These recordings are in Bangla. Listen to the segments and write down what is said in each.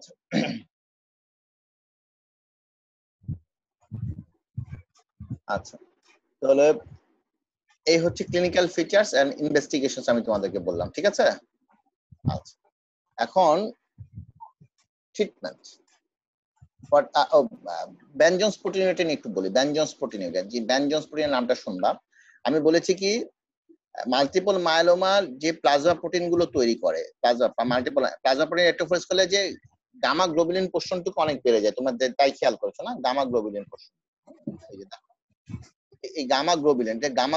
আচ্ছা, আচ্ছা তাহলে এই হচ্ছে ক্লিনিক্যাল ফিচার্স এন্ড ইনভেস্টিগেশনস আমি তোমাদেরকে বললাম, ঠিক আছে। আচ্ছা, এখন ট্রিটমেন্ট বেনজন্স প্রোটিনিউরিয়া নিয়ে একটু বলি। বেনজন্স প্রোটিনিউরিয়া, যে বেনজন্স প্রোটিনের নামটা শুনবা, আমি বলেছি কি মাল্টিপল মায়োলোমার যে প্লাজমা প্রোটিন গুলো তৈরি করে, মাল্টিপল প্লাজমা প্রোটিন ইলেক্ট্রোফোরেস করলে যে গামা গ্লোবুলিন পোর্শনটুকু অনেক বেড়ে যায়, তোমরা তাই খেয়াল করছো না? গামা গ্লোবুলিন পোর্শন, এই যে দেখো এই গামা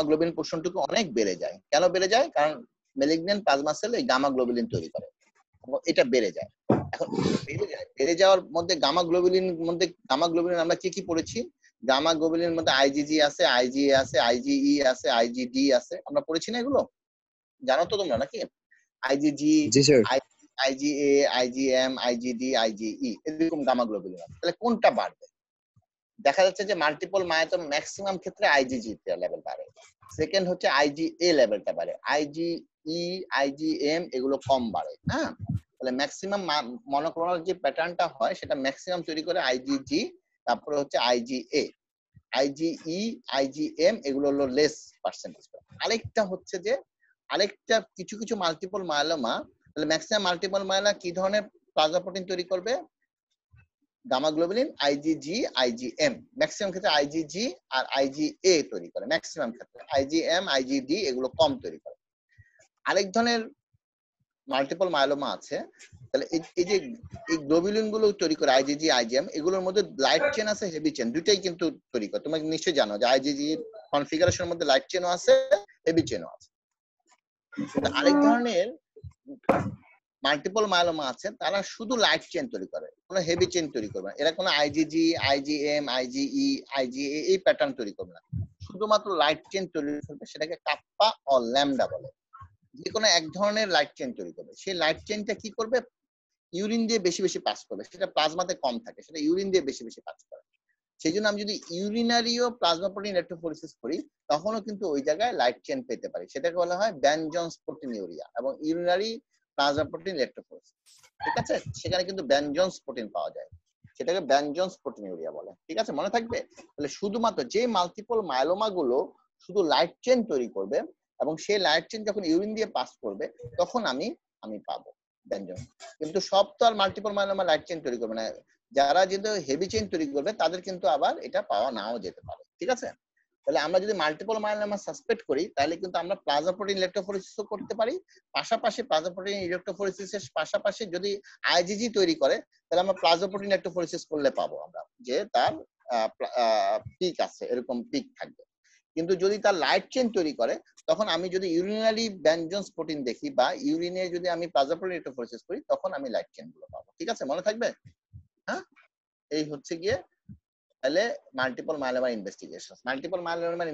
গ্লোবুলিন পোর্শনটুকু অনেক বেড়ে যায়। কেন বেড়ে যায়? কারণ ম্যালিগন্যান্ট প্লাজমা সেল এই গামা গ্লোবুলিন তৈরি করে, এটা বেড়ে যায়। এখন বেড়ে যাওয়ার মধ্যে গামা গ্লোবুলিন আমরা কি কি পড়েছি? গামা গ্লোবুলিনের মধ্যে আইজিজি আছে, আইজিএ আছে, আইজিই আছে, আইজিডি আছে, আমরা পড়েছি না এগুলো? জানো তো তোমরা নাকি? আইজিজি, জি স্যার। আইজিএ, আইজিএম, আইজিডি, আইজিই, এরকম গামা গ্লোবুলিন আছে। তাহলে কোনটা বাড়বে? দেখা যাচ্ছে যে মাল্টিপল মায়োলোমা ম্যাক্সিমাম ক্ষেত্রে আইজিজি লেভেল বাড়ে, সেকেন্ড হচ্ছে আইজিএ লেভেলটা বাড়ে, আইজিই, আইজিএম এগুলো কম বাড়ে। হ্যাঁ, তাহলে ম্যাক্সিমাম মনোক্লোনাল যে প্যাটার্নটা হয় সেটা ম্যাক্সিমাম তৈরি করে আইজিজি, তারপরে হচ্ছে আইজিএ, আইজিই, আইজিএম এগুলো হলো লেস পার্সেন্টেজ। আরেকটা হচ্ছে যে আরেকটা কিছু কিছু মাল্টিপল মায়োলোমা, তাহলে ম্যাক্সিমাম মাল্টিপল মায়োলোমা কি ধরনের প্লাজমা প্রোটিন তৈরি করবে? Gamma globulin, IgG, IgM, maximum ক্ষেত্রে আইজিজি আর আইজিএ তৈরি করে, ম্যাক্সিমাম ক্ষেত্রে আইজিএম, আইজিডি এগুলো কম তৈরি করে। আরেক ধরনের মাল্টিপল মায়োলোমা আছে, তাহলে এই যে এই গ্লোবুলিন গুলো তৈরি করে আইজিজি, আইজিএম, এগুলোর মধ্যে লাইট চেন আছে, হেভি চেন, দুইটাই কিন্তু তৈরি করে। তোমরা নিশ্চয়ই জানো যে আইজিজি কনফিগারেশনের মধ্যে লাইট চেনও আছে, হেভি চেনও আছে। আরেক ধরনের মাল্টিপল মায়োলোমা আছে, তারা শুধু লাইট চেন তৈরি করে, কোনো হেভি চেন তৈরি করবে না। এরা কোনো আইজিজি, আইজিএম, আইজিই, আইজিএ এই প্যাটার্ন তৈরি করবে না, শুধুমাত্র লাইট চেন তৈরি করবে, সেটাকে কাপ্পা ও ল্যামডা বলে। যে কোনো এক ধরনের লাইট চেন তৈরি করবে, সেই লাইট চেনটা কি করবে? ইউরিন দিয়ে বেশি বেশি পাস করবে, সেটা প্লাজমাতে কম থাকে, সেটা ইউরিন দিয়ে বেশি বেশি পাস করে। সেই জন্য আমি যদি ইউরিনারিও প্লাজমা প্রোটিন ইলেক্ট্রোফোরেসিস করি, তখনও কিন্তু ওই জায়গায় লাইট চেন পেতে পারি, সেটাকে বলা হয় বেনজন্স প্রোটিনিউরিয়া এবং ইউরিনারি প্লাজমা প্রোটিন ইলেক্ট্রোফোরেসিস। ঠিক আছে, সেখানে কিন্তু বেনজন্স প্রোটিন পাওয়া যায়, সেটাকে বেনজন্স প্রোটিনিউরিয়া বলে। ঠিক আছে, মনে থাকবে। তাহলে শুধুমাত্র যে মাল্টিপল মায়োলোমা গুলো শুধু লাইট চেন তৈরি করবে এবং সেই লাইট চেন যখন ইউরিন দিয়ে পাস করবে, তখন আমি পাবো বেনজন্স। কিন্তু সব তো আর মাল্টিপল মায়োলোমা লাইট চেন তৈরি করবে না, যারা যদি হেভি চেইন তৈরি করবে তাদের কিন্তু আবার এটা পাওয়া নাও যেতে পারে। ঠিক আছে, তাহলে আমরা যদি মাল্টিপল মায়োলোমা সাসপেক্ট করি, তাহলে কিন্তু আমরা প্লাজমা প্রোটিন ইলেক্ট্রোফোরেসিসও করতে পারি, পাশাপাশি প্লাজমা প্রোটিন ইলেক্ট্রোফোরেসিসের পাশাপাশি যদি আইজিজি তৈরি করে, তাহলে আমরা প্লাজমা প্রোটিন ইলেক্ট্রোফোরেসিস করলে পাবো আমরা যে তার পিক আছে, এরকম পিক থাকবে। কিন্তু যদি তার লাইট চেইন তৈরি করে, তখন আমি যদি ইউরিনারি বেনজন্স প্রোটিন দেখি বা ইউরিনে যদি আমি প্লাজমা প্রোটিন ইলেক্ট্রোফোরেসিস করি, তখন আমি লাইট চেইন গুলো পাবো। ঠিক আছে, মনে থাকবে। হ্যাঁ, এই হচ্ছে গিয়ে তাহলে মাল্টিপল মায়োলোমা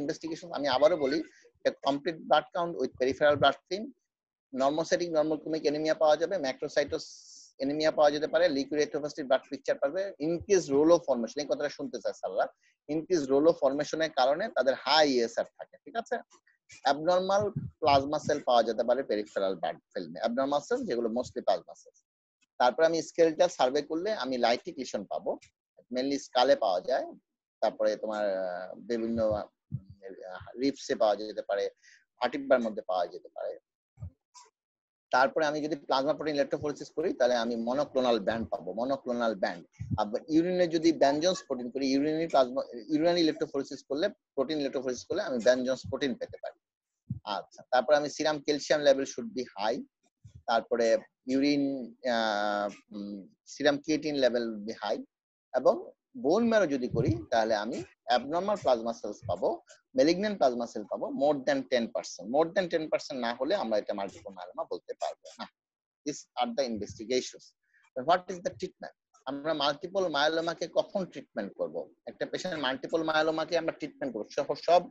ইনভেস্টিগেশন। আমি আবারও বলি, complete blood count with peripheral blood film, normocytic নর্মোক্রোমিক anaemia পাওয়া যাবে, ম্যাক্রোসাইটোস অ্যানিমিয়া পাওয়া যেতে পারে, লিকুইড এরিথ্রোসাইট ব্লাড পিকচার পাবে, ইনক্রিজ রোলো ফরমেশন, এই কথাটা শুনতে চাই স্যাররা, ইনক্রিজ রোলো ফরমেশনের কারণে তাদের হাই ইএসআর থাকে। ঠিক আছে, অ্যাবনর্মাল প্লাজমা সেল পাওয়া যেতে পারে পেরিফেরাল ব্লাড ফিল্মে, অ্যাবনর্মাল সেল যেগুলো মোস্টলি প্লাজমা সেল। তারপর আমি স্কেলটাল সার্ভে করলে আমি লাইটিক লিশন পাবো, মেনলি স্কালে পাওয়া যায়, তারপরে তোমার বিভিন্ন রিপসে পাওয়া যেতে পারে, ভার্টিব্রার মধ্যে পাওয়া যেতে পারে। তারপরে আমি যদি প্লাজমা প্রোটিন ইলেক্ট্রোফোরেসিস করি, তাহলে আমি মনোক্লোনাল ব্যান্ড পাবো, মনোক্লোনাল ব্যান্ড। আবার ইউরিনে যদি বেনজন্স প্রোটিন করি, ইউরিনারি ইলেক্ট্রোফোরেসিস করলে, প্রোটিন ইলেক্ট্রোফোরেসিস করলে আমি বেনজন্স প্রোটিন পেতে পারি। আচ্ছা, তারপরে আমি serum calcium level should be high, তারপরে urine serum creatine level be high, এবং বোন ম্যারো যদি করি, তাহলে আমি অ্যাবনর্মাল প্লাজমা সেলস পাবো, ম্যালিগন্যান্ট প্লাজমা সেল পাবো মোর দ্যান 10%। মোর দ্যান 10% না হলে আমরা এটা মাল্টিপল মায়োলোমা বলতে পারবো না। This are the investigations. What is the treatment? আমরা মাল্টিপল মায়োলোমাকে কখন ট্রিটমেন্ট করব? একটা পেশেন্ট মাল্টিপল মায়োলোমাকে আমরা ট্রিটমেন্ট করব, সব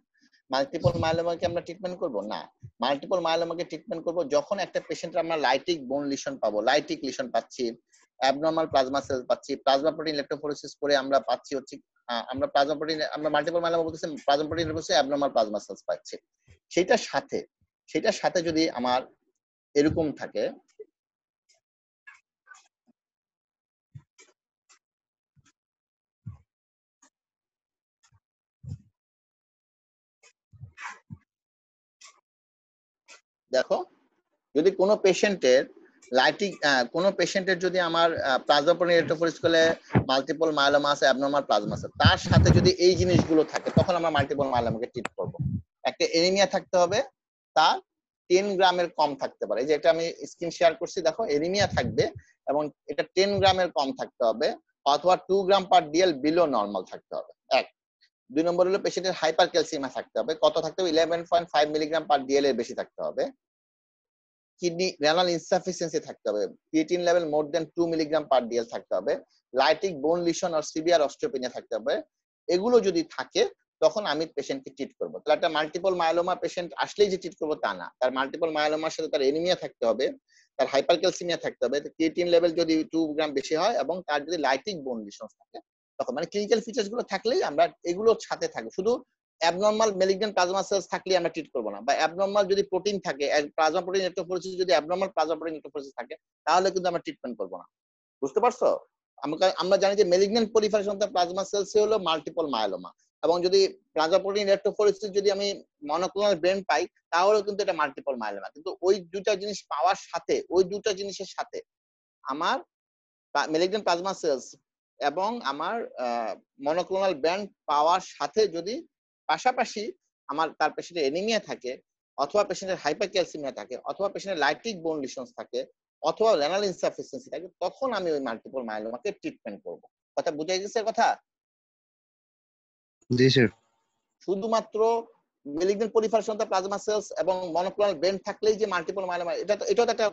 মাল্টিপল মায়োলোমাকে আমরা ট্রিটমেন্ট করব না। মাল্টিপল মায়োলোমাকে ট্রিটমেন্ট করব যখন একটা পেশেন্টের আমরা লাইটিক বোন লিশন পাবো, লাইটিক লিশন পাচ্ছি, অ্যাবনর্মাল প্লাজমা সেল পাচ্ছি, প্লাজমা প্রোটিন ইলেক্ট্রোফোরেসিস করে আমরা পাচ্ছি হচ্ছে আমরা প্লাজমা প্রোটিন, আমরা মাল্টিপল মায়োলোমা বলতেছি plasma protein electrophoresis abnormal plasma cells পাচ্ছি। সেটার সাথে যদি আমার এরকম থাকে, দেখো যদি কোনো পেশেন্টের লাইটিং কোনো পেশেন্টের যদি আমার প্লাজমা ইলেকট্রোফোরেসিসে মাল্টিপল মায়োলোমা আছে, অ্যাবনরমাল প্লাজমা আছে, তার সাথে যদি এই জিনিসগুলো থাকে তখন আমরা মাল্টিপল মায়োলোমাকে ট্রিট করব। একটা এনিমিয়া থাকতে হবে, তার 10 গ্রামের কম থাকতে পারে। এই যে এটা আমি স্ক্রিন শেয়ার করছি, দেখো এনিমিয়া থাকবে এবং এটা 10 গ্রামের কম থাকতে হবে, অথবা 2 গ্রাম পার ডিএল বিলো নরমাল থাকতে হবে। এক। 2 নম্বর হলো পেশেন্টের হাইপার ক্যালসিয়ামা থাকতে হবে, কত থাকতে হবে? 11.5 মিলিগ্রাম পার ডিএল এর বেশি থাকতে হবে। কিডনি রেনাল ইনসাফিসিয়েন্সি থাকতে হবে, ক্রিয়েটিন লেভেল মোর দেন 2 মিলিগ্রাম পার ডিএল থাকতে হবে, লাইটিক বোন লিশন আর সিভিয়ার অস্টিওপেনিয়া থাকতে হবে। এগুলো যদি থাকে তখন আমি পেশেন্টকে ট্রিট করব। তাহলে একটা মাল্টিপল মায়োলোমা পেশেন্ট আসলেই যে ট্রিট করব তা না, তার মাল্টিপল মায়োলোমার সাথে তার এনিমিয়া থাকতে হবে, তার হাইপারক্যালসিমিয়া থাকতে হবে, ক্রিয়েটিন লেভেল যদি 2 গ্রাম বেশি হয় এবং তার যদি লাইটিক বোন লিশন থাকে, তখন মানে ক্লিনিক্যাল ফিচার্স গুলো থাকলেই আমরা এগুলোর সাথে থাকবে। শুধু অ্যাবনরমাল মেলিগন্যান্ট প্লাজমা সেলস থাকলে আমরা ট্রিট করব না, বা অ্যাবনরমাল যদি প্রোটিন থাকে, প্লাজমা প্রোটিন ইলেকট্রোফোরেসিস যদি অ্যাবনরমাল প্লাজমা প্রোটিন ইলেকট্রোফোরেসিস থাকে, তাহলে কিন্তু আমরা ট্রিটমেন্ট করব না। বুঝতে পারছো? আমরা জানি যে malignant proliferation of plasma cells হলো মাল্টিপল মায়োলোমা, এবং যদি প্লাজমা প্রোটিন ইলেকট্রোফোরেসিস যদি আমি মনোক্লোনাল ব্রেন পাই, তাহলে কিন্তু এটা মাল্টিপল মায়োলোমা। কিন্তু ওই দুটো জিনিস পাওয়ার সাথে, ওই দুটো জিনিসের সাথে আমার মেলিগন্যান্ট প্লাজমা সেলস এবং আমার মনোক্লোনাল ব্যান্ড পাওয়ার সাথে যদি পাশাপাশি আমার তার পেশেন্টের এনিমিয়া থাকে, অথবা পেশেন্টের হাইপারক্যালসিমিয়া থাকে, অথবা পেশেন্টের লাইটিক বোন লিশনস থাকে, অথবা রেনাল ইনসাফিসিয়েন্সি থাকে, তখন আমি ওই মাল্টিপল মায়োলোমাকে ট্রিটমেন্ট করব। কথা বুঝাই গেছে কথা? জি স্যার। শুধুমাত্র malignant proliferation of plasma cells এবং মনোক্লোনাল ব্যান্ড থাকলেই যে মাল্টিপল মায়োলোমা, এটাও একটা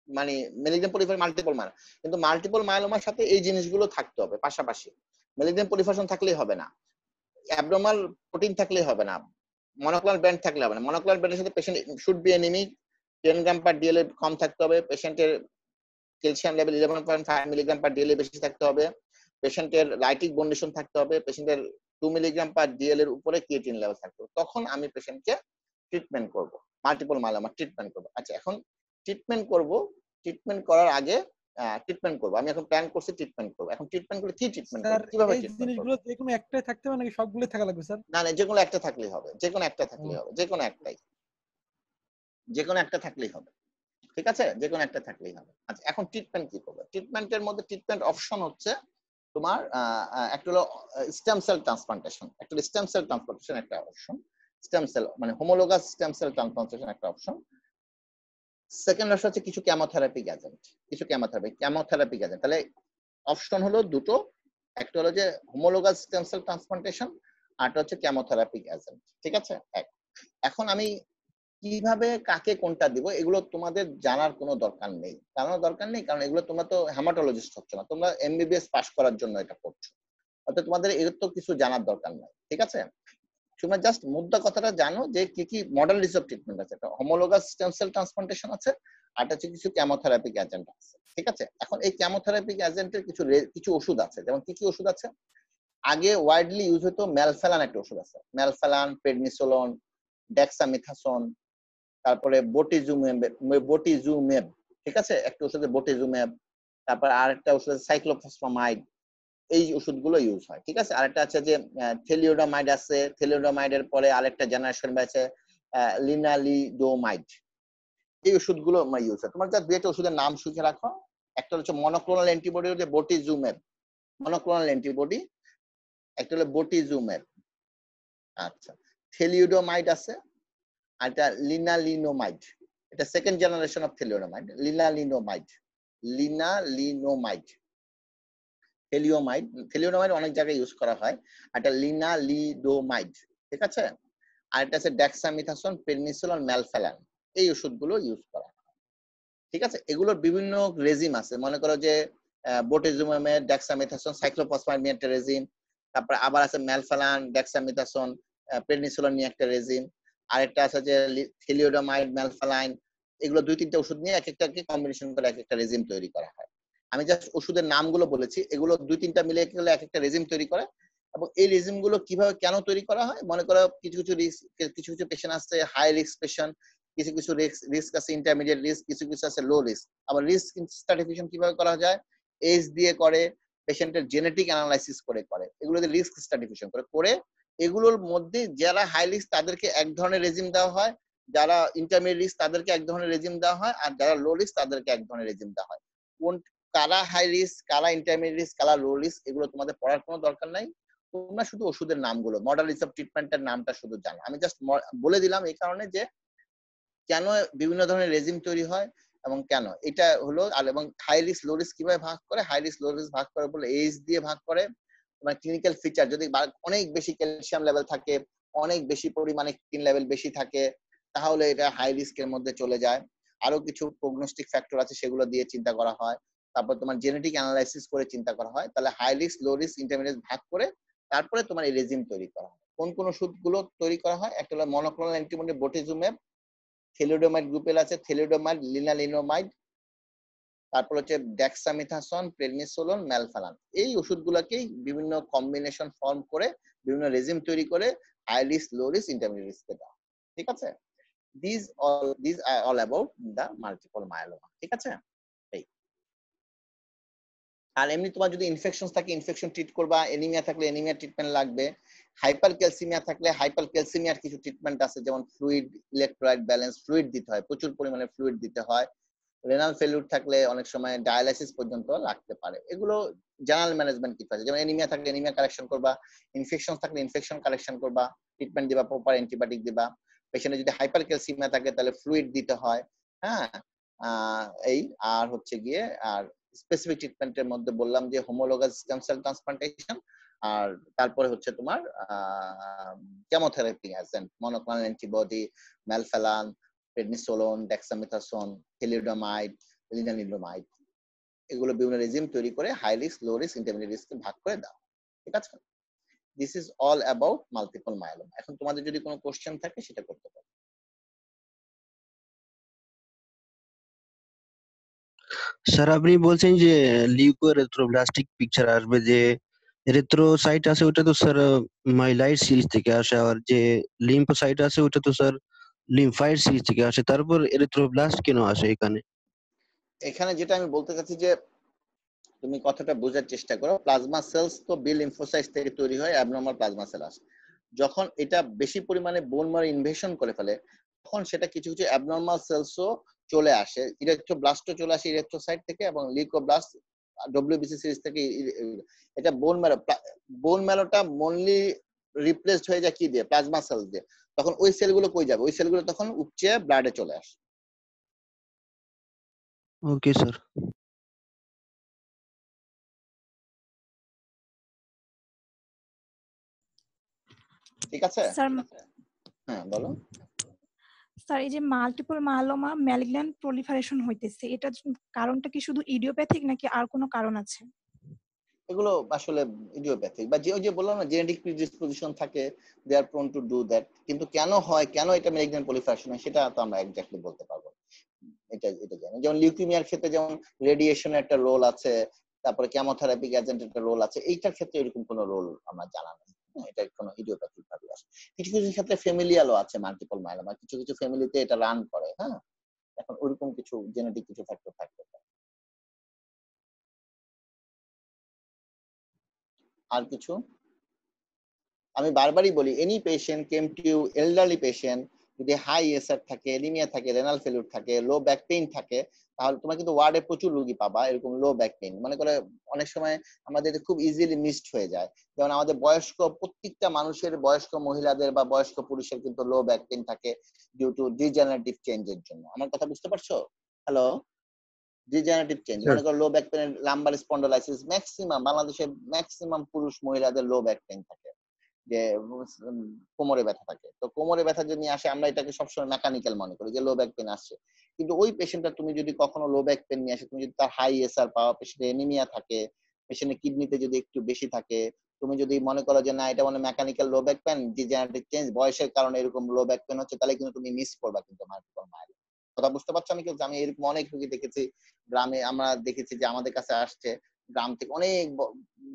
মানে মেলিগন্যান্ট পলিফারেশন মাল্টিপল মায়োলোমা, কিন্তু মাল্টিপল মায়োলোমার সাথে এই জিনিসগুলো থাকতে হবে পাশাপাশি। মেলিগন্যান্ট পলিফারেশন থাকলেই হবে না, অ্যাবনরমাল প্রোটিন থাকলেই হবে না, মনোক্লোনাল ব্যান্ড থাকলে হবে না। মনোক্লোনাল ব্যান্ডের সাথে patient should be anaemic, 10 gram per DL এর কম থাকতে হবে, পেশেন্টের calcium level 11.5 milligram per DL এর বেশি থাকতে হবে, পেশেন্টের লাইটিক বোন লিশন থাকতে হবে, পেশেন্টের 2 মিলিগ্রাম পার ডিএল এর উপরে ক্রিয়েটিন লেভেল থাকতে হবে। তখন আমি পেশেন্টকে ট্রিটমেন্ট করব, মাল্টিপল মায়োলোমা ট্রিটমেন্ট করব। আচ্ছা, এখন ট্রিটমেন্ট করব, ট্রিটমেন্ট করার আগে ট্রিটমেন্ট করব, আমি এখন প্ল্যান করছি ট্রিটমেন্ট করব। এখন ট্রিটমেন্ট করে কি ট্রিটমেন্ট করব, কিভাবে ট্রিটমেন্ট করব? জিনিসগুলো যে কোনো একটাই থাকতে হবে নাকি সবগুলোই থাকা লাগবে স্যার? না না, যে কোনো একটা থাকলেই হবে, যে কোনো একটা থাকলেই হবে, যে কোনো একটাই, যে কোনো একটা থাকলেই হবে। ঠিক আছে, যে কোনো একটা থাকলেই হবে। আচ্ছা, এখন ট্রিটমেন্ট কি করবে? ট্রিটমেন্টের মধ্যে ট্রিটমেন্ট অপশন হচ্ছে তোমার একটা হলো স্টেম সেল ট্রান্সপ্লান্টেশন, একটা স্টেম সেল ট্রান্সপ্লান্টেশন একটা অপশন, স্টেম সেল মানে হোমোলোগাস স্টেম সেল ট্রান্সপ্লান্টেশন একটা অপশন। সেকেন্ড অপশন হচ্ছে কিছু কেমোথেরাপিক এজেন্ট, কিছু কেমোথেরাপিক এজেন্ট। তাহলে অপশন হলো দুটো, একটা হলো যে হোমোলোগাস স্টেম সেল ট্রান্সপ্লান্টেশন, আর একটা হচ্ছে কেমোথেরাপিক এজেন্ট। ঠিক আছে। এখন আমি কিভাবে কাকে কোনটা দিব এগুলো তোমাদের জানার কোনো দরকার নেই, কারণ এগুলো তোমরা তো হেমাটোলজিস্ট হচ্ছে না, তোমরা এমবিবিএস পাস করার জন্য এটা করছো, অর্থাৎ তোমাদের এর তো কিছু জানার দরকার নাই। ঠিক আছে, তোমরা জাস্ট মুদ্রা কথাটা জানো যে কি কি মডালিটিস অফ ট্রিটমেন্ট আছে। একটা হোমোলোগাস স্টেম সেল ট্রান্সপ্লান্টেশন আছে, আর হচ্ছে কিছু কেমোথেরাপিক এজেন্ট আছে। ঠিক আছে, এখন এই কেমোথেরাপিক এজেন্টের কিছু ওষুধ আছে, যেমন কি কি ওষুধ আছে? আগে ওয়াইডলি ইউজ হতো ম্যালফেলান, একটা ওষুধ আছে ম্যালফেলান, প্রেডনিসোলন, ডেক্সামিথাসোন, তারপরে বোটিজুমেব, ঠিক আছে, একটা ওষুধ বোটিজুমেব, তারপর আরেকটা ওষুধ সাইক্লোফসফামাইড, এই ওষুধগুলো ইউজ হয়। ঠিক আছে, আরেকটা আছে যে থেলিওডামাইড আছে, থেলিওডামাইডের পরে আরেকটা জেনারেশন আছে লিনালিডোমাইড, এই ওষুধগুলো ইউজ হয়। তোমার যা দুইটা ওষুধের নাম শিখে রাখো, একটা হচ্ছে মনোক্লোনাল অ্যান্টিবডি হচ্ছে বোটিজুমেব, মনোক্লোনাল অ্যান্টিবডি, একটা হলো বোটিজুমেব। আচ্ছা, থেলিওডামাইড আছে, আর এটা লিনালিনোমাইড, এটা সেকেন্ড জেনারেশন অফ থেলিওডামাইড, লিনালিনোমাইড, থেলিওডামাইড অনেক জায়গায় ইউজ করা হয়, আর এটা লিনালিডোমাইড। ঠিক আছে, আর এটা আছে ডেক্সামিথাসোন, পেনিসিলিন, ম্যালফেলান, এই ওষুধগুলো ইউজ করা হয়। ঠিক আছে, এগুলোর বিভিন্ন রেজিম আছে, মনে করো যে বোটেজুমেব, ডেক্সামিথাসোন, সাইক্লোফসফামাইড নিয়ে একটা রেজিম, তারপর আবার আছে ম্যালফেলান, ডেক্সামিথাসোন, পেনিসিলিন নিয়ে একটা রেজিম, আরেকটা আছে যে থেলিওডামাইড, ম্যালফেলাইন, এগুলো 2-3টা ওষুধ নিয়ে এক একটাকে কম্বিনেশন করে এক একটা রেজিম তৈরি করা হয়। আমি জাস্ট ওষুধের নামগুলো বলেছি, এগুলো 2-3টা মিলে এক একটা রেজিম তৈরি করে। এবং এই রেজিম গুলো কিভাবে কেন তৈরি করা হয়, মনে করো কিছু কিছু পেশেন্ট আছে হাই রিস্ক পেশেন্ট, কিছু কিছু রিস্ক আছে ইন্টারমিডিয়েট রিস্ক, কিছু কিছু আছে লো রিস্ক। আবার রিস্ক স্ট্রাটিফিকেশন কিভাবে করা যায়? এজ দিয়ে করে, পেশেন্টের জেনেটিক অ্যানালাইসিস করে, এগুলোতে রিস্ক স্ট্রাটিফিকেশন করে এগুলোর মধ্যে যারা হাই রিস্ক তাদেরকে এক ধরনের রেজিম দেওয়া হয়, যারা ইন্টারমিডিয়েট রিস্ক তাদেরকে এক ধরনের রেজিম দেওয়া হয়, আর যারা লো রিস্ক তাদেরকে এক ধরনের রেজিম দেওয়া হয়। কোন কারা হাই রিস্ক, কারা ইন্টারমিডিয়েট রিস্ক, কারা লো রিস্ক, এগুলো তোমাদের পড়ার কোনো দরকার নাই। তোমরা শুধু ওষুধের নামগুলো, মডালিটিস অফ ট্রিটমেন্টের নামটা শুধু জানো। আমি জাস্ট বলে দিলাম এই কারণে যে কেন বিভিন্ন ধরনের রেজিম তৈরি হয় এবং কেন এটা হলো। আর এবং হাই রিস্ক লো রিস্ক কিভাবে ভাগ করে, হাই রিস্ক লো রিস্ক ভাগ করে বলে এজ দিয়ে ভাগ করে। তোমার ক্লিনিক্যাল ফিচার, যদি অনেক বেশি ক্যালসিয়াম লেভেল থাকে, অনেক বেশি পরিমাণে কিন লেভেল বেশি থাকে, তাহলে এটা হাই রিস্কের মধ্যে চলে যায়। আরো কিছু প্রগনোস্টিক ফ্যাক্টর আছে, সেগুলো দিয়ে চিন্তা করা হয়। তারপর তোমার জেনেটিক অ্যানালাইসিস করে চিন্তা করা হয়। তাহলে high risk low risk intermediate ভাগ করে তারপরে তোমার এই রেজিম তৈরি করা হয়। কোন কোন ওষুধগুলো তৈরি করা হয়? একটা হলো মনোক্লোনাল অ্যান্টিবডি বোটেজুমেব, থেলিডোমাইড গ্রুপের আছে থেলিডোমাইড, লিনালিনোমাইড, তারপর হচ্ছে ডেক্সামিথাসন, প্রেডনিসোলোন, ম্যালফালান। এই ওষুধগুলোকেই বিভিন্ন কম্বিনেশন ফর্ম করে বিভিন্ন রেজিম তৈরি করে high risk low risk intermediate রিস্কে দেওয়া। ঠিক আছে? these are all about the multiple myeloma। ঠিক আছে? এই আর এমনি তোমার যদি ইনফেকশন থাকে ইনফেকশন ট্রিট করবা, এনিমিয়া থাকলে এনিমিয়া ট্রিটমেন্ট লাগবে, হাইপার ক্যালসিমিয়া থাকলে হাইপার ক্যালসিমিয়ার কিছু ট্রিটমেন্ট আছে, যেমন ফ্লুইড ইলেকট্রোলাইট ব্যালেন্স, ফ্লুইড দিতে হয়, প্রচুর পরিমাণে ফ্লুইড দিতে হয়। রেনাল ফেলিউর থাকলে অনেক সময় ডায়ালাইসিস পর্যন্ত লাগতে পারে। এগুলো জেনারেল ম্যানেজমেন্ট কিছু আছে, যেমন এনিমিয়া থাকলে এনিমিয়া কারেকশন করবা, ইনফেকশন থাকলে ইনফেকশন কারেকশন করবা, ট্রিটমেন্ট দিবা, প্রপার অ্যান্টিবায়োটিক দিবা। পেশেন্টে যদি হাইপার ক্যালসিমিয়া থাকে তাহলে ফ্লুইড দিতে হয়। হ্যাঁ, এই আর হচ্ছে গিয়ে আর স্পেসিফিক ট্রিটমেন্টের মধ্যে বললাম যে হোমোলোগাস স্টেম সেল ট্রান্সপ্লান্টেশন, আর তারপরে হচ্ছে তোমার chemotherapy agent, monoclonal antibody, melphalan, prednisolone, dexamethasone, thalidomide, lenalidomide, এগুলো বিভিন্ন রেজিম তৈরি করে high risk low risk intermediate risk ভাগ করে দাও। ঠিক আছে? This is all about multiple myeloma. এখন তোমাদের যদি কোনো কোশ্চেন থাকে সেটা করতে পারো। স্যার আপনি বলছেন যে লিউকোএরিথ্রোব্লাস্টিক পিকচার আসবে, যে এরিথ্রোসাইট আছে ওটা তো স্যার মাইলাইট সিরিজ থেকে আসে, আর যে লিম্ফোসাইট আছে ওটা তো স্যার লিম্ফাইট সিরিজ থেকে আসে, তারপর এরিথ্রোব্লাস্ট কেন আসে এখানে? এখানে যেটা আমি বলতে চাচ্ছি যে তুমি কথাটা বোঝার চেষ্টা করো। প্লাজমা সেলস তো বি লিম্ফোসাইট থেকে তৈরি হয়, অ্যাবনর্মাল প্লাজমা সেল আসে। যখন এটা বেশি পরিমাণে বোন ম্যারো ইনভেশন করে ফেলে তখন সেটা কিছু কিছু অ্যাবনর্মাল সেলসও চলে আসে, ইরেথ্রোব্লাস্টও চলে আসে ইরেথ্রোসাইট থেকে, এবং লিউকোব্লাস্ট ডব্লিউবিসি সিরিজ থেকে। এটা বোন ম্যারোটা মনলি রিপ্লেসড হয়ে যায় কি দিয়ে? প্লাজমা সেল দিয়ে। তখন ওই সেলগুলো কই যাবে? ওই সেলগুলো তখন উপচে ব্লাডে চলে আসে। Okay sir. ঠিক আছে? স্যার হ্যাঁ বলো। স্যার এই যে মাল্টিপল মায়োলোমা ম্যালিগন্যান্ট প্রলিফারেশন হইতেছে, এটা কারণটা কি শুধু ইডিওপ্যাথিক নাকি আর কোনো কারণ আছে? এগুলো আসলে ইডিওপ্যাথিক, বা যে ওই যে বললাম না জেনেটিক প্রিডিসপোজিশন থাকে, দে আর প্রোন টু ডু দ্যাট। কিন্তু কেন হয়, কেন এটা ম্যালিগন্যান্ট প্রলিফারেশন হয়, সেটা তো আমরা এক্স্যাক্টলি বলতে পারবো। এটা এটা জানি, যেমন লিউকেমিয়ার ক্ষেত্রে যেমন রেডিয়েশনের একটা রোল আছে, তারপরে কেমোথেরাপিক এজেন্টের একটা রোল আছে। এইটার ক্ষেত্রে এরকম কোনো রোল আমার জানা নেই। এটা কোনো ইডিওপ্যাথিক ভাবে আসে। কিছু কিছু ক্ষেত্রে ফ্যামিলিয়ালও আছে মাল্টিপল মাইলোমা, কিছু কিছু ফ্যামিলিতে এটা রান করে। হ্যাঁ, এখন ওরকম কিছু জেনেটিক কিছু ফ্যাক্টর থাকতে পারে। আর কিছু? আমি বারবারই বলি, any patient came to you, elderly patient, যদি হাই এসআর থাকে, এনিমিয়া থাকে, রেনাল ফেলিউর থাকে, লো ব্যাক পেইন থাকে, তাহলে তোমরা কিন্তু ওয়ার্ডে প্রচুর রোগী পাবা এরকম লো ব্যাক পেইন। মনে করে অনেক সময় আমাদের খুব ইজিলি মিসড হয়ে যায়, যেমন আমাদের বয়স্ক প্রত্যেকটা মানুষের, বয়স্ক মহিলাদের বা বয়স্ক পুরুষের কিন্তু লো ব্যাক পেইন থাকে ডিউ টু ডিজেনারেটিভ চেঞ্জের জন্য। আমার কথা বুঝতে পারছো? হ্যালো? ডিজেনারেটিভ চেঞ্জ, মনে করো লো back pain, lumber spondylosis, maximum বাংলাদেশের ম্যাক্সিমাম পুরুষ মহিলাদের লো ব্যাক পেইন থাকে, যে কোমরে ব্যথা থাকে। তো কোমরে ব্যথা যদি আসে আমরা এটাকে সবসময় মেকানিক্যাল মনে করি যে লো ব্যাক পেন আসছে, কিন্তু ওই পেশেন্টটা তুমি যদি কখনো লো ব্যাক পেন নিয়ে আসে, তুমি যদি তার হাই এসআর পাওয়া, পেশেন্টের এনিমিয়া থাকে, পেশেন্টের কিডনিতে যদি একটু বেশি থাকে, তুমি যদি মনে করো যে না এটা মানে mechanical low back pain, degenerative change, বয়সের কারণে এরকম লো ব্যাক পেন হচ্ছে, তাহলে কিন্তু তুমি মিস করবা কিন্তু মাল্টিপল মাইলোমা। কথা বুঝতে পারছো? আমি এরকম অনেক রোগী দেখেছি গ্রামে, আমরা দেখেছি যে আমাদের কাছে আসছে গ্রাম থেকে অনেক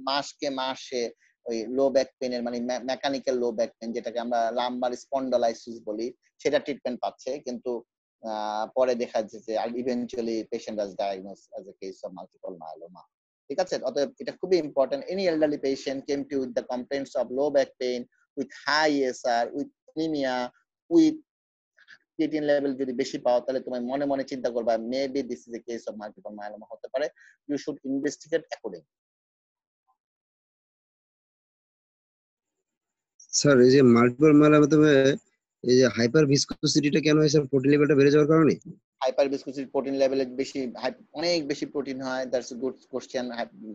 মাসকে মাসে ওই লো ব্যাক পেনের মানে মেকানিক্যাল লো ব্যাক পেন, যেটাকে আমরা লাম্বার স্পন্ডোলাইসিস বলি, সেটা ট্রিটমেন্ট পাচ্ছে, কিন্তু পরে দেখা যাচ্ছে যে ইভেন্চুয়ালি পেশেন্ট আজ diagnose as a case of multiple myeloma. ঠিক আছে? অতএব এটা খুবই important. Any elderly patient came to with the complaints of low back pain, with high ESR, with anaemia, with creatine level যদি বেশি পাও তাহলে তুমি মনে মনে চিন্তা করবা maybe this is a case of multiple myeloma হতে পারে, you should investigate according. Sir এই যে মাল্টিপল মায়োলোমা এই যে হাইপার ভিসকোসিটিটা কেন হয় স্যার? প্রোটিন লেভেলটা বেড়ে যাওয়ার কারণে? হাইপার ভিসকোসিটি প্রোটিন লেভেলে বেশি অনেক বেশি প্রোটিন হয়, that's a good question.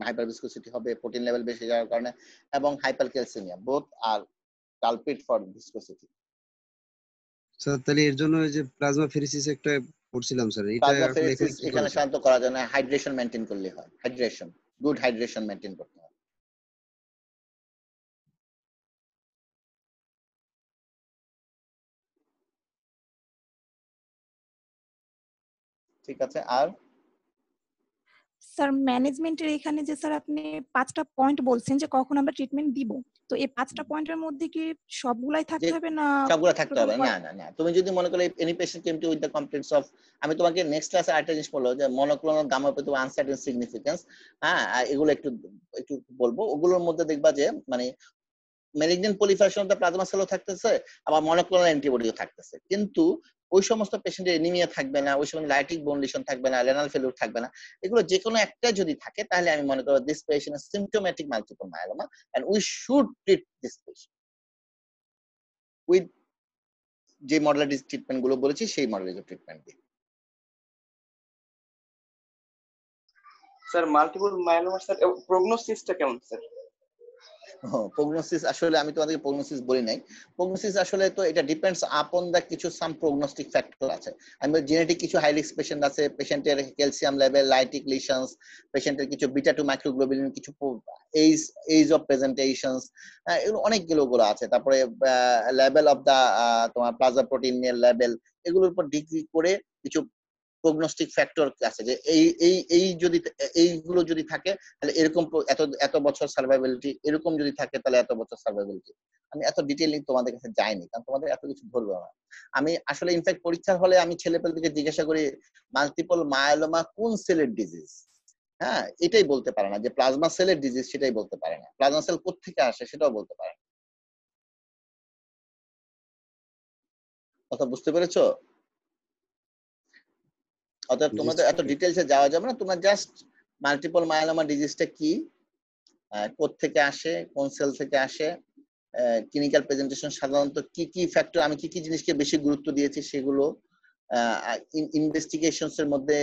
Hyperviscosity হবে প্রোটিন লেভেল বেশি যাওয়ার কারণে, এবং hypercalcaemia, both are culprit for viscosity. Sir তাহলে এর জন্য এই যে প্লাজমা ফেরিসিস একটা পড়ছিলাম স্যার, এটা প্লাজমা আসলে ফেরেসিস এখানে কি এখানে করে স্যার? শান্ত করা যায় না, হাইড্রেশন মেইনটেইন করলে হয়। হাইড্রেশন, গুড হাইড্রেশন মেইনটেইন করতে হয়। ঠিক আছে। আর স্যার ম্যানেজমেন্টের এখানে যে স্যার আপনি 5টা পয়েন্ট বলছেন যে কখন আমরা ট্রিটমেন্ট দিব, তো এই 5টা পয়েন্টের মধ্যে কি সবগুলাই থাকতে যে হবে না সবগুলো থাকতে টোটাল হবে না, না না, তুমি যদি মনে করো any patient came to with the complex of, আমি তোমাকে নেক্সট ক্লাসে আরেকটা জিনিস বলবো যে মনোক্লোনাল গামাপেথি আনসার্টেন সিগনিফিকেন্স, হ্যাঁ এগুলো একটু একটু বলবো। ওগুলোর মধ্যে দেখবা যে মানে malignant proliferation of the plasma সেলও থাকতেছে, আবার মনোক্লোনাল অ্যান্টিবডিও থাকতেছে, কিন্তু ওই সমস্ত পেশেন্টের এনিমিয়া থাকবে না, ওই সময় লাইটিক বোন লিশন থাকবে না, রেনাল ফেলিউর থাকবে না। এগুলো যে কোনো একটা যদি থাকে তাহলে আমি মনে করব this patient is symptomatic multiple myeloma and we should treat this patient with যে মডালিটিস ট্রিটমেন্ট গুলো বলেছি সেই মডালিটি ট্রিটমেন্ট দিই। স্যার মাল্টিপল মায়োলোমা স্যার প্রগনোসিসটা কেমন স্যার? প্রগনোসিস আসলে আমি তোমাদেরকে প্রগনোসিস বলি নাই। প্রগনোসিস আসলে তো এটা ডিপেন্ডস আপন দ্য কিছু সাম প্রগনোস্টিক ফ্যাক্টর আছে। আমি জেনেটিক কিছু হাই রিস্ক পেশেন্ট আছে, পেশেন্টের ক্যালসিয়াম লেভেল, লাইটিক লিশনস, পেশেন্টের কিছু বিটা টু মাইক্রোগ্লোবিলিন, কিছু এইজ অফ প্রেজেন্টেশনস, এগুলো অনেকগুলো আছে। তারপরে লেভেল অফ দা তোমার প্লাজমা প্রোটিনের লেভেল, এগুলোর উপর ডিগ্রি করে কিছু প্রগনোস্টিক ফ্যাক্টর আছে যে এই যদি এইগুলো যদি থাকে তাহলে এরকম এত এত বছর সার্ভাইভাবিলিটি, এরকম যদি থাকে তাহলে এত বছর সার্ভাইভাবিলিটি। আমি এত ডিটেইলিং তোমাদের কাছে যাইনি কারণ তোমাদের এত কিছু ধরবে না। আমি আসলে ইনফ্যাক্ট পরীক্ষার হলে আমি ছেলেপেলেদেরকে জিজ্ঞাসা করি মাল্টিপল মায়োলোমা কোন সেলের ডিজিজ, হ্যাঁ এটাই বলতে পারে না, যে প্লাজমা সেলের ডিজিজ সেটাই বলতে পারে না, প্লাজমা সেল কোত্থেকে আসে সেটাও বলতে পারে না। কথা বুঝতে পেরেছো? অতএব জি তোমাদের এত স্যার। ডিটেলসে যাওয়া যাবে না, তোমরা জাস্ট মাল্টিপল মায়োলোমা ডিজিজটা কি, কোত্থেকে আসে, কোন সেল থেকে আসে, ক্লিনিক্যাল প্রেজেন্টেশন সাধারণত কি কি ফ্যাক্টর, আমি কি কি জিনিসকে বেশি গুরুত্ব দিয়েছি সেগুলো, ইনভেস্টিগেশনস এর মধ্যে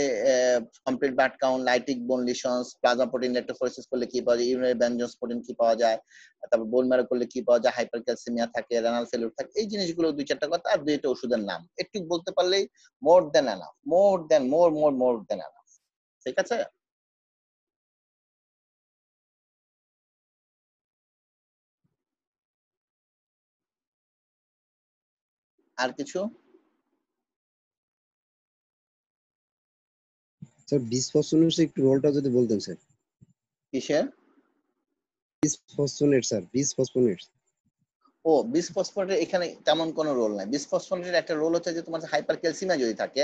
কমপ্লিট ব্লাড কাউন্ট, লাইটিক বোন লিশনস, প্লাজমা প্রোটিন ইলেক্ট্রোফোরেসিস করলে কি পাওয়া যায়, ইউরিনারি ব্যানজন্স প্রোটিন কি পাওয়া যায়, তারপর বোন ম্যারো করলে কি পাওয়া যায়, হাইপারক্যালসিমিয়া থাকে, রেনাল ফেলিউর থাকে, এই জিনিসগুলো দুই চারটা কথা আর দুইটা ওষুধের নাম একটু বলতে পারলেই মোর দেন এনাফ, মোর দেন এনাফ। ঠিক আছে? আর কিছু? স্যার বিসফসফোনেটস একটু রোলটা যদি বলতেন স্যার। কিসের? Bisphosphonate sir, bisphosphonates. ও বিসফসফোনেটের এখানে তেমন কোনো রোল নাই। বিসফসফোনেটের একটা রোল হচ্ছে যে তোমার হাইপার ক্যালসিমিয়া যদি থাকে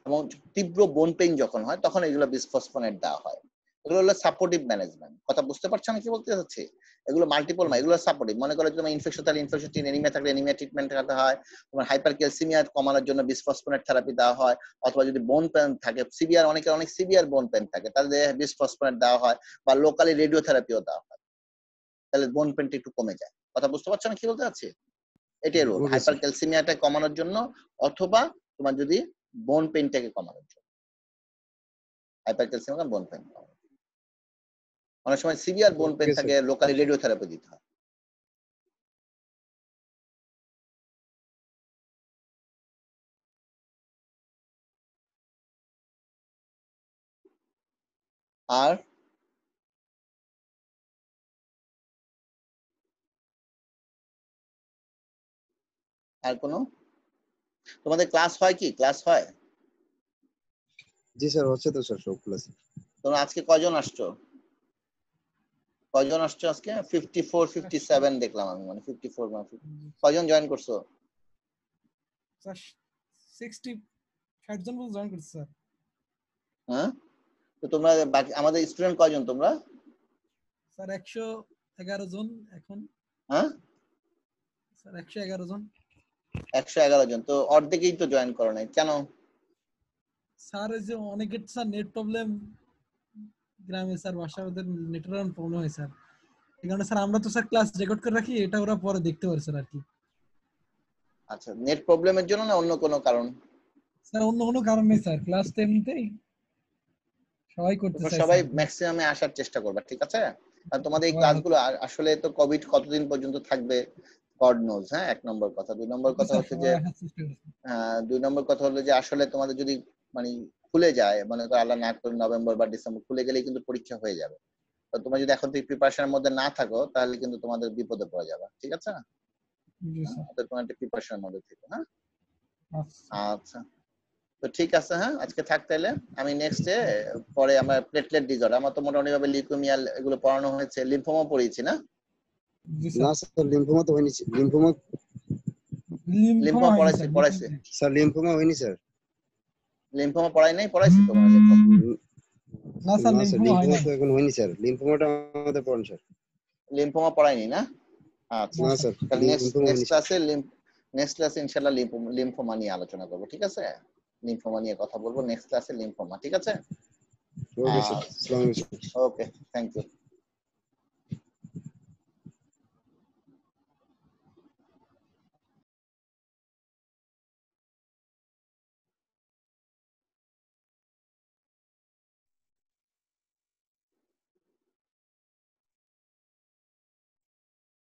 এবং তীব্র বোন পেইন যখন হয় তখন এগুলো বিসফসফোনেট দেওয়া হয়। এগুলো হলো সাপোর্টিভ ম্যানেজমেন্ট। কথা বুঝতে পারছো না কি বলতে চাচ্ছি? এগুলো মাল্টিপল না, এগুলো সাপোর্টিভ। মনে করো তোমার ইনফেকশন থাকলে ইনফেকশন, এনিমিয়া থাকলে এনিমিয়া ট্রিটমেন্ট করতে হয়, তোমার হাইপার ক্যালসিমিয়া কমানোর জন্য বিসফসফোনেট থেরাপি দেওয়া হয়, অথবা যদি বোন পেন থাকে সিভিয়ার, অনেক সিভিয়ার বোন পেন থাকে তাহলে বিসফসফোনেট দেওয়া হয়, বা লোকালি রেডিওথেরাপিও দেওয়া হয়, তাহলে বোন পেনটা একটু কমে যায়। কথা বুঝতে পারছো না কি বলতে চাচ্ছি? এটাই রোল, ওকে হাইপার স্যার। ক্যালসিমিয়াটা কমানোর জন্য, অথবা তোমার যদি বোন পেইনটাকে কমানোর জন্য। হাইপার ক্যালসিমিয়া বোন পেইন, অনেক সময় সিভিয়ার বোন পেইন ওকে স্যার। থাকে, লোকালি রেডিওথেরাপি দিতে হয়। আর আর কোনো তোমাদের ক্লাস হয় কি? ক্লাস হয়? জি স্যার হচ্ছে তো স্যার সব ক্লাস। তোমরা আজকে কয়জন আসছো? কয়জন আসছো আজকে? 54 57 দেখলাম আমি, মানে 54 মানে 50 কয়জন জয়েন করছো? স্যার 60 জন মতো জয়েন করছে স্যার। হ্যাঁ, তো তোমরা বাকি আমাদের স্টুডেন্ট কয়জন তোমরা? স্যার 111 জন এখন। হ্যাঁ স্যার 111 জন। 111 জন, তো অর্ধেকই তো জয়েন করো নাই কেন? স্যার এই যে অনেকের স্যার নেট প্রবলেম, গ্রামে স্যার বাসায় ওদের নেটের প্রবলেম হয় স্যার, এই কারণে স্যার আমরা তো স্যার ক্লাস রেকর্ড করে রাখি, এটা ওরা পরে দেখতে পারে স্যার আর কি। আচ্ছা, নেট প্রবলেমের জন্য না অন্য কোনো কারণ? স্যার অন্য কোনো কারণ নেই স্যার, ক্লাস তো এমনিতেই সবাই করতে তোমরা চায় সবাই স্যার। ম্যাক্সিমামে আসার চেষ্টা করবা, ঠিক আছে? আর তোমাদের এই সবাই ক্লাসগুলো আসলে তো কোভিড কতদিন পর্যন্ত থাকবে গড নোজ। হ্যাঁ, 1 নম্বর কথা। 2 নম্বর কথা স্যার হচ্ছে যে সবাই আসার চেষ্টা করছে। 2 নম্বর কথা হলো যে আসলে তোমাদের যদি মানে খুলে যায়, মনে করো আল্লাহ না করে নভেম্বর বা ডিসেম্বর খুলে গেলেই কিন্তু পরীক্ষা হয়ে যাবে। তো তোমরা যদি এখন থেকে প্রিপারেশনের মধ্যে না থাকো তাহলে কিন্তু তোমাদের বিপদে পড়ে যাবে, ঠিক আছে? জি স্যার। তো তোমার একটা প্রিপারেশনের মধ্যে থেকো। হ্যাঁ, আচ্ছা আচ্ছা, তো ঠিক আছে। হ্যাঁ, আজকে থাক তাহলে। আমি নেক্সট পরে আমার প্লেটলেট ডিসঅর্ডার, আমার তো মোটামুটি ভাবে লিউকেমিয়া এগুলো পড়ানো হয়েছে, লিম্ফোমা পড়িয়েছি না? জি না স্যার। স্যার লিম্ফোমা তো হয়নি, লিম্ফোমা লিম্ফোমা হয়নি পড়াইছি স্যার, পড়াইছি স্যার লিম্ফোমা হয়নি স্যার। লিম্ফোমা পড়াই নাই, পড়াইছি তো মানে লিম্ফোমা। না স্যার না স্যার লিম্ফোমা হয় লিম্ফোমা নাই। তো এখন হয়নি স্যার, লিম্ফোমাটা আমাদের পড়ান স্যার। লিম্ফোমা পড়াইনি না? আচ্ছা, না স্যার তাহলে লিম্ফোমা হয়নি স্যার। নেক্সট ক্লাসে ইনশাআল্লাহ লিম্ফোমা নিয়ে আলোচনা করব, ঠিক আছে? লিম্ফোমা নিয়ে কথা বলবো নেক্সট ক্লাসে, লিম্ফোমা, ঠিক আছে? ওকে স্যার, আসসালামু আলাইকুম। ওকে, থ্যাংক ইউ।